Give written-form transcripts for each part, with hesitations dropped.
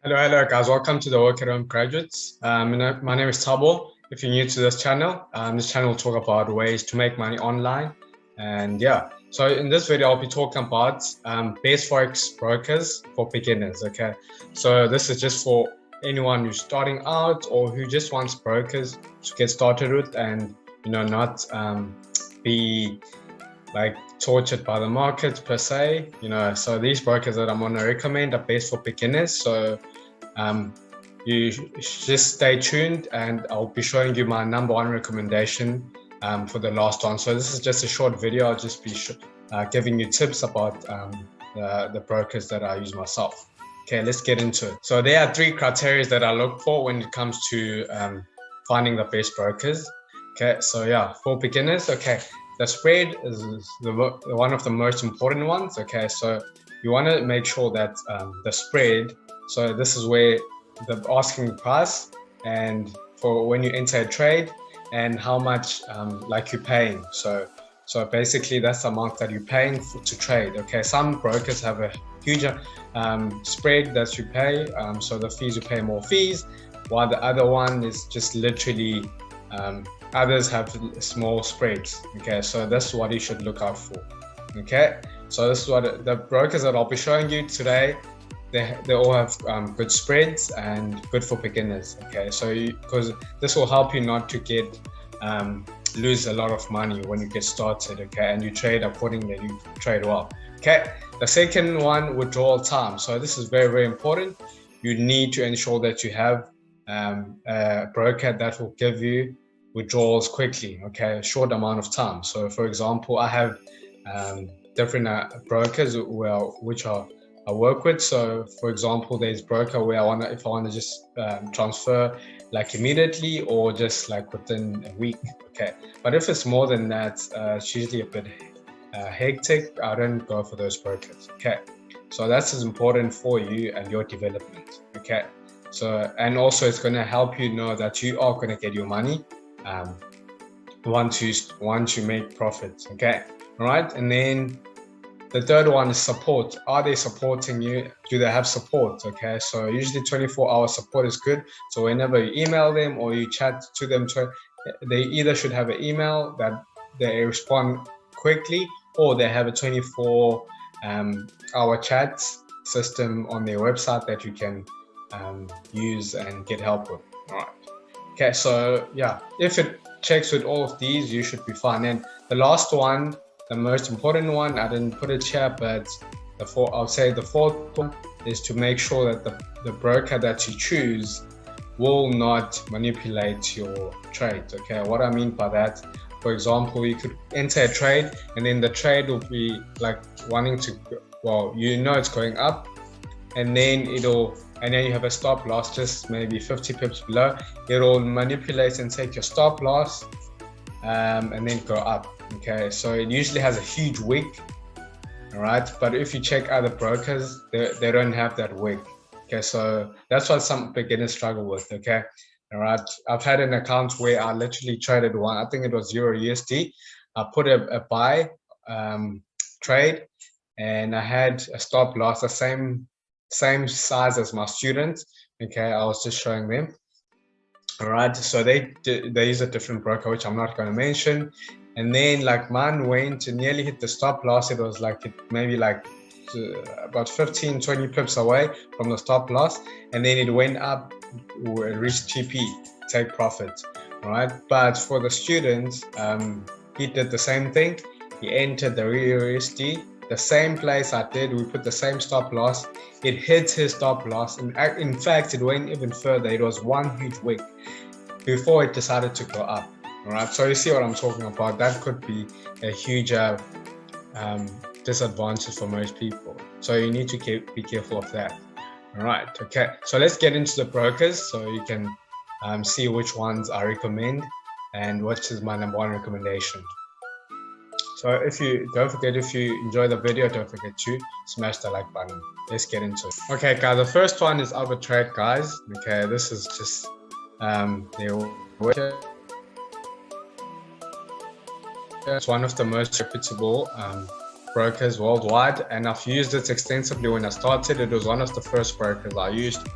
Hello guys, welcome to the Work at Home Graduates. My name is Tabo. If you're new to this channel will talk about ways to make money online. And yeah, so in this video, I'll be talking about base Forex brokers for beginners, okay? So this is just for anyone who's starting out or who just wants brokers to get started with and, not be like tortured by the market per se, so these brokers that I'm going to recommend are best for beginners. So you just stay tuned and I'll be showing you my #1 recommendation for the last one. So this is just a short video. I'll just be giving you tips about the brokers that I use myself. Okay, let's get into it. So there are 3 criteria that I look for when it comes to finding the best brokers. Okay, so yeah, for beginners, okay, the spread is one of the most important ones. Okay, so you want to make sure that the spread, so this is where the asking price and for when you enter a trade and how much like you're paying. So basically that's the amount that you're paying to trade. Okay, some brokers have a huge spread that you pay, so the fees, you pay more fees, while the other one is just literally others have small spreads. Okay, so that's what you should look out for. Okay, so this is what the brokers that I'll be showing you today, they all have good spreads and good for beginners. Okay, so because this will help you not to get lose a lot of money when you get started. Okay, and you trade accordingly, you trade well. Okay, the second one, withdrawal time. So this is very important. You need to ensure that you have a broker that will give you withdrawals quickly, okay, a short amount of time. So for example, I have different brokers which I work with. So for example, there's broker where if I want to just transfer like immediately or just like within a week. Okay, but if it's more than that, it's usually a bit hectic. I don't go for those brokers. Okay, so that's as important for you and your development. Okay, so and also it's going to help you know that you are going to get your money once you make profits. Okay, all right. And then the third one is support. Are they supporting you? Do they have support? Okay, so usually 24-hour support is good. So whenever you email them or you chat to them, they either should have an email that they respond quickly, or they have a 24-hour chat system on their website that you can use and get help with. All right. Okay, so yeah, if it checks with all of these, you should be fine. And the last one, the most important one, I didn't put it here, but I'll say the fourth one is to make sure that the broker that you choose will not manipulate your trades. Okay, what I mean by that, for example, you could enter a trade and then the trade will be like wanting to, well, it's going up, and then you have a stop loss just maybe 50 pips below. It'll manipulate and take your stop loss and then go up. Okay, so it usually has a huge wick. All right, but if you check other brokers, they don't have that wick. Okay, so that's what some beginners struggle with. Okay, all right, I've had an account where I literally traded one, I think it was €USD. I put a buy trade and I had a stop loss the same size as my students. Okay, I was just showing them. All right, so they use a different broker, which I'm not going to mention. And then like mine went and nearly hit the stop loss. It was like maybe like about 15-20 pips away from the stop loss, and then it went up, it reached TP, take profit. All right, but for the students, he did the same thing. He entered the USD, the same place I did. We put the same stop loss. It hit his stop loss, and in fact it went even further. It was one huge wick before it decided to go up. All right, so you see what I'm talking about. That could be a huge disadvantage for most people. So you need to be careful of that. All right, okay. So let's get into the brokers so you can see which ones I recommend and which is my #1 recommendation. So if you enjoy the video, don't forget to smash the like button. Let's get into it. Okay, guys, the first one is OtherTrade, guys. Okay, this is just it's one of the most reputable brokers worldwide, and I've used it extensively when I started. It was one of the first brokers I used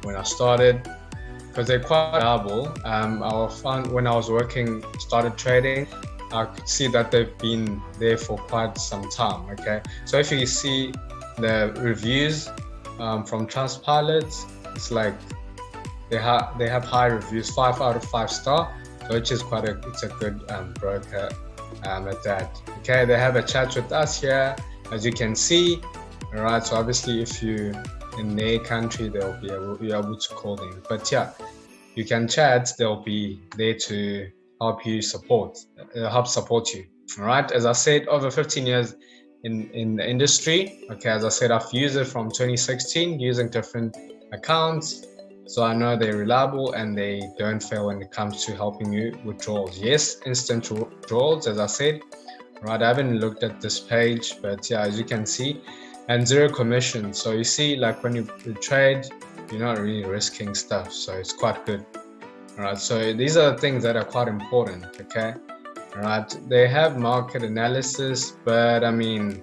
when I started, because they're quite reliable. I found when I was started trading, I could see that they've been there for quite some time. Okay, so if you see the reviews from Trustpilot, it's like they have high reviews, 5 out of 5 star, so which is it's a good broker at that. Okay, they have a chat with us here, as you can see. All right, so obviously if you in their country, you'll be able to call them. But yeah, you can chat. They'll be there to help support you. All right, as I said, over 15 years in the industry. Okay, as I said, I've used it from 2016 using different accounts, so I know they're reliable and they don't fail when it comes to helping you withdrawals. Yes, instant withdrawals, as I said. Right, I haven't looked at this page, but yeah, as you can see, and 0 commission. So you see, like when you trade, you're not really risking stuff, so it's quite good. All right, so these are the things that are quite important. Okay, all right, they have market analysis, but I mean,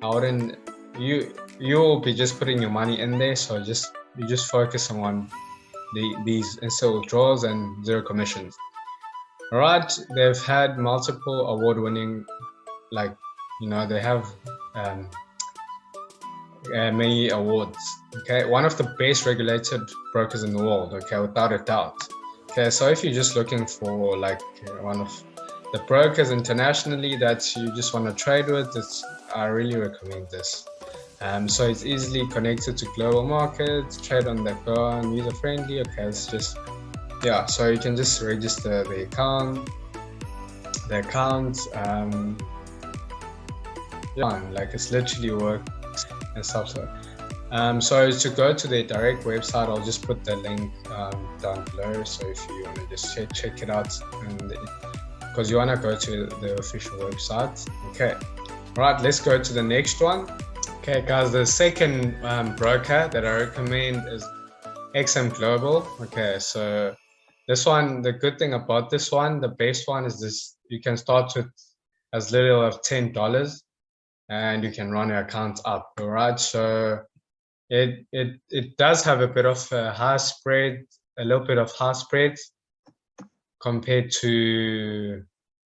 I wouldn't. You'll be just putting your money in there, so you just focus on these instant withdrawals and 0 commissions. All right, they've had multiple award-winning, like, they have many awards. Okay, one of the best regulated brokers in the world. Okay, without a doubt. Okay, so if you're just looking for like one of the brokers internationally that you just want to trade with, I really recommend this. So it's easily connected to global markets, trade on the phone, user friendly. Okay, it's just, yeah, so you can just register the account, like it's literally works and stuff. So to go to their direct website, I'll just put the link down below, so if you want to just check it out, and because you want to go to the official website. Okay, right, let's go to the next one. Okay guys, the second broker that I recommend is XM Global. Okay, so this one, the good thing about this one, the best one is this: you can start with as little as $10 and you can run your account up. All right, so it does have a bit of a high spread, a little bit of high spread compared to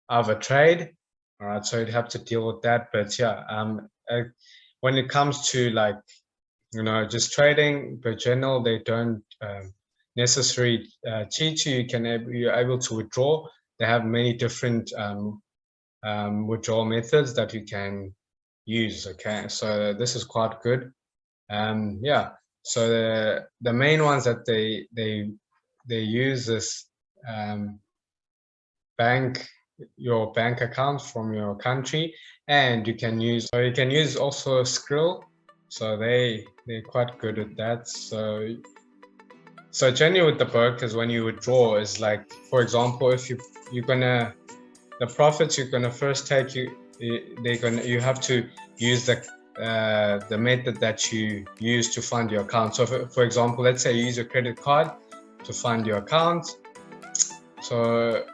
OtherTrade. All right, so you'd have to deal with that. But yeah, when it comes to like, just trading per general, they don't necessarily cheat you. You're able to withdraw. They have many different withdrawal methods that you can use. Okay, so this is quite good. Yeah, so the main ones that they use is your bank account from your country, and you can use also Skrill, so they're quite good at that. So generally with the brokers, when you withdraw, is like, for example, if the profits you're gonna first take, you have to use the method that you use to fund your account. So for example, let's say you use your credit card to fund your account. So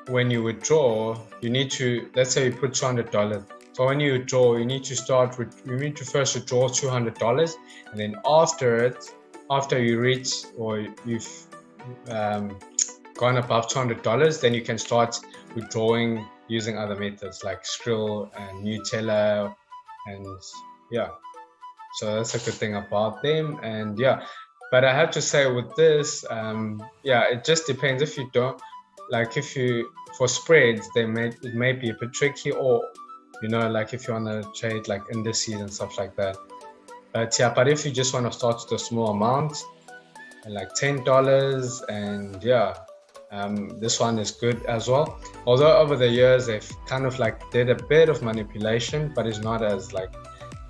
when you withdraw, you need to, let's say you put $200. So when you withdraw, you need to first withdraw $200, and then after you reach, or you've gone above $200, then you can start withdrawing using other methods like Skrill and Nutella, and yeah, so that's a good thing about them. And yeah, but I have to say with this, yeah, it just depends. If you don't like, for spreads, it may be a bit tricky, or like if you want to trade like indices and stuff like that. But yeah, but if you just want to start with a small amount, like $10, and yeah, this one is good as well. Although over the years they've kind of like did a bit of manipulation, but it's not as like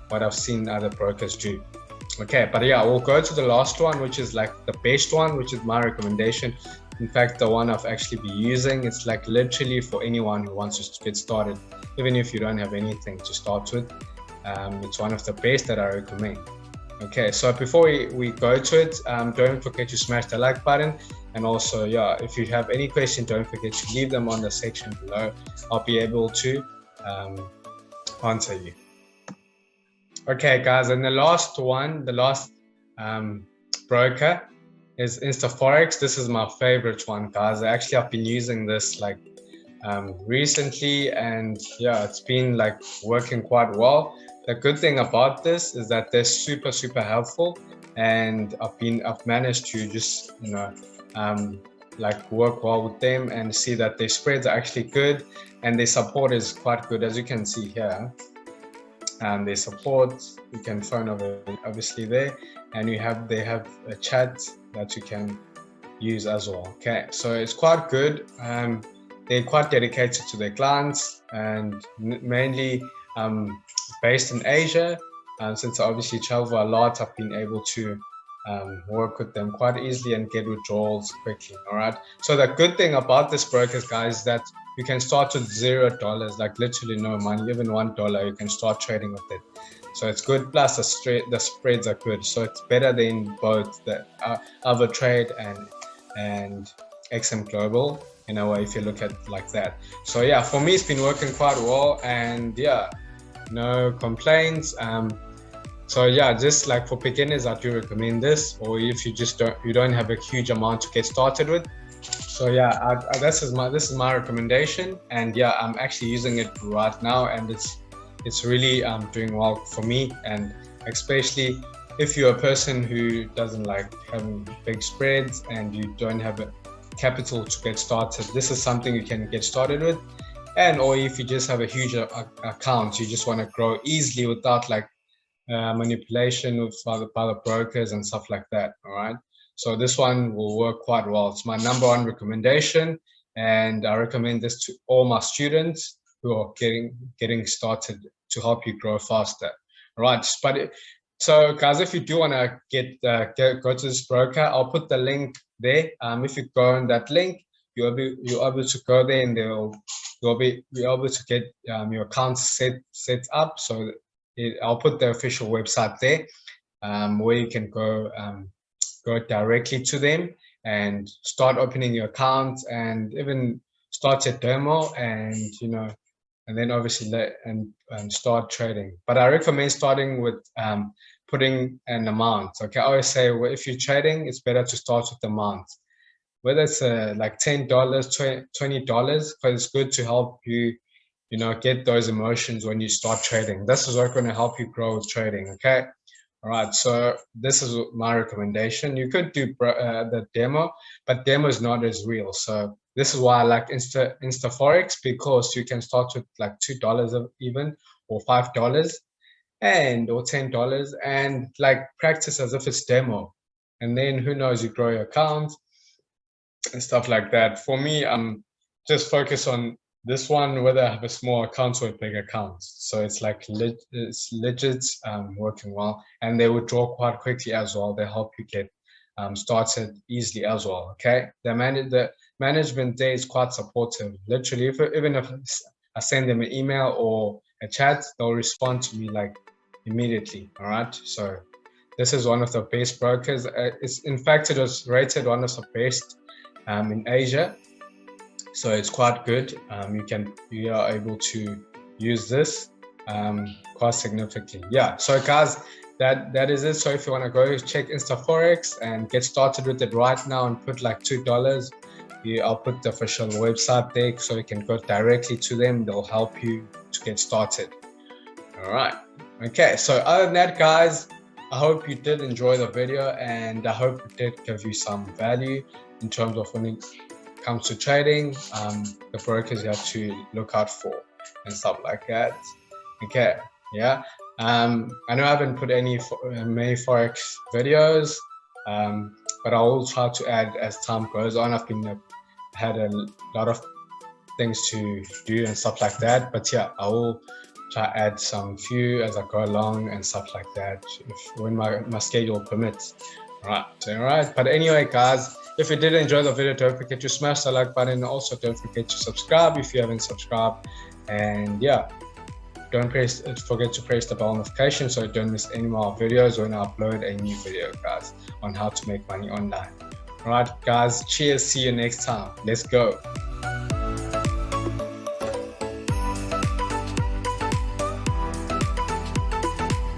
what I've seen other brokers do. Okay, but yeah, we'll go to the last one, which is like the best one, which is my recommendation. In fact, the one I've actually been using. It's like literally for anyone who wants to get started, even if you don't have anything to start with. It's one of the best that I recommend. Okay, so before we go to it, don't forget to smash the like button, and also, yeah, if you have any question, don't forget to leave them on the section below. I'll be able to answer you. Okay guys, and the last broker is InstaForex. This is my favorite one, guys. Actually, I've been using this like recently, and yeah, it's been like working quite well. The good thing about this is that they're super helpful, and I've managed to just like work well with them and see that their spreads are actually good, and their support is quite good, as you can see here. And their support, you can phone over obviously there, and they have a chat that you can use as well. Okay, so it's quite good. They're quite dedicated to their clients, and mainly based in Asia. Since I obviously travel a lot, I've been able to work with them quite easily and get withdrawals quickly. All right, so the good thing about this brokers, guys, is that you can start with $0, like literally no money, even $1, you can start trading with it. So it's good, plus the spreads are good, so it's better than both the OtherTrade and XM Global, in a way, if you look at it like that. So yeah, for me, it's been working quite well, and yeah, no complaints. So yeah, just like for beginners, I do recommend this, or if you just don't have a huge amount to get started with. So yeah, this is my recommendation, and yeah, I'm actually using it right now, and it's really doing well for me. And especially if you're a person who doesn't like having big spreads and you don't have a capital to get started, this is something you can get started with. And or if you just have a huge account, you just want to grow easily without like manipulation with other brokers and stuff like that. All right, so this one will work quite well. It's my #1 recommendation, and I recommend this to all my students who are getting started, to help you grow faster. All right, so guys, if you do want to go to this broker, I'll put the link there. If you go on that link, you're able to go there, and you'll be able to get your account set up. So I'll put the official website there, where you can go directly to them and start opening your account, and even start your demo, and and then obviously and start trading. But I recommend starting with putting an amount. Okay, I always say, well, if you're trading, it's better to start with the amount, whether it's like $10, $20, because it's good to help you get those emotions when you start trading. This is what's going to help you grow with trading. Okay, all right, so this is my recommendation. You could do the demo, but demo is not as real. So this is why I like InstaForex, because you can start with like $2 even, or $5 or $10, and like practice as if it's demo, and then who knows, you grow your account and stuff like that. For me, just focus on this one, whether I have a small account or a big account. So it's like it's legit working well, and they withdraw quite quickly as well. They help you get started easily as well. Okay, the management there is quite supportive. Literally, even if I send them an email or a chat, they'll respond to me like immediately. All right, so this is one of the best brokers. In fact, it was rated one of the best in Asia. So it's quite good. You are able to use this quite significantly. Yeah. So guys, that is it. So if you want to go check InstaForex and get started with it right now and put like $2, I'll put the official website there, so you can go directly to them. They'll help you to get started. All right. Okay. So other than that, guys, I hope you did enjoy the video, and I hope it did give you some value in terms of when it comes to trading, the brokers you have to look out for and stuff like that. Okay, yeah. I know I haven't put many Forex videos, but I will try to add as time goes on. I've had a lot of things to do and stuff like that, but yeah, I will try to add some few as I go along and stuff like that, when my schedule permits. All right. But anyway, guys, if you did enjoy the video, don't forget to smash the like button. Also, don't forget to subscribe if you haven't subscribed. And yeah, don't forget to press the bell notification so you don't miss any more videos when I upload a new video, guys, on how to make money online. All right, guys, cheers. See you next time. Let's go.